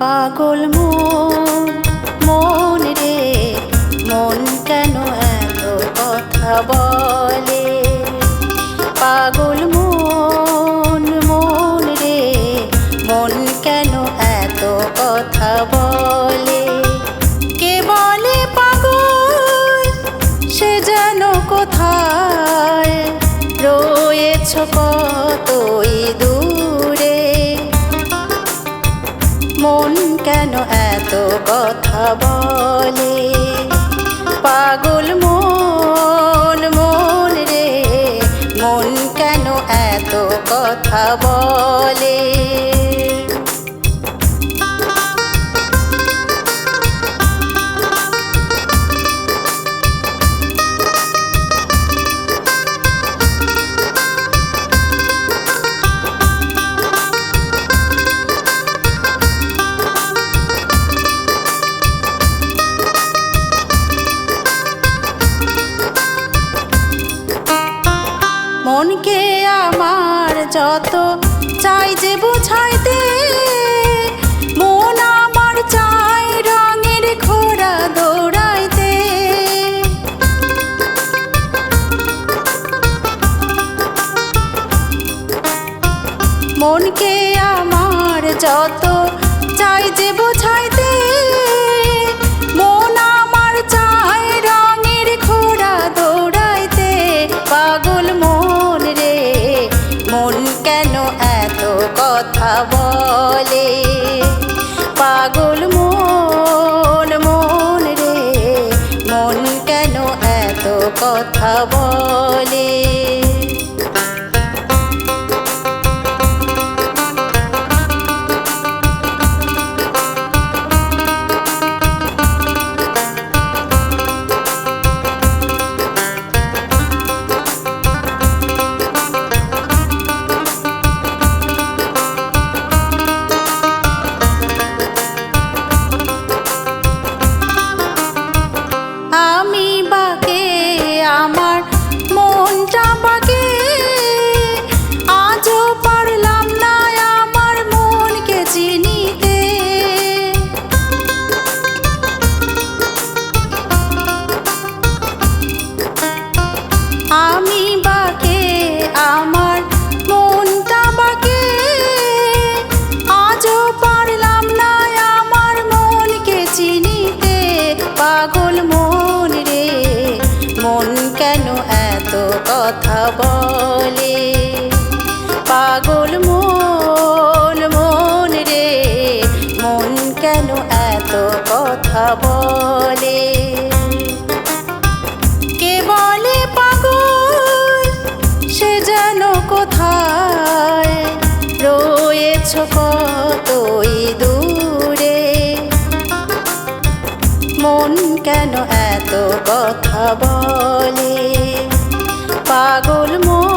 পাগল মন, মন রে মন কেন এত কথা বলে? পাগল মন, মন রে মন কেন এত কথা বলে? কে বলে পাগল সে যেন কোথায় রয়েছ কতই দূরে। মন কেন এত কথা বলে? পাগল মন, মন রে মন কেন এত কথা বলে? মনকে আমার যত চাই যে বুঝাইতে, মন আমার চাই রঙের ঘোড়া দৌড়াইতে। মনকে আমার যত চাই যে বুঝাইতে, মন আমার চাই রঙের ঘোড়া দৌড়াইতে। পাগল মন রে মন কেন এত কথা বলে? পাগল মন, মন রে মন কেন এত কথা বলে? আমি বাকে আমার মনটা বাকে, আজও পারলাম না আমার মনকে চিনিতে। আমি বাকে আমার মনটা বাকে, আজও পারলাম না আমার মনকে চিনিতে। পাগল মন রে মন কেন এত কথা বলে? পাগল মন, মন রে মন কেন এত কথা বলে? কে বলে পাগল সে যেন কোথায় রয়েছ কতই দূরে। মন কেন এত কথা বলে? পাগল মন।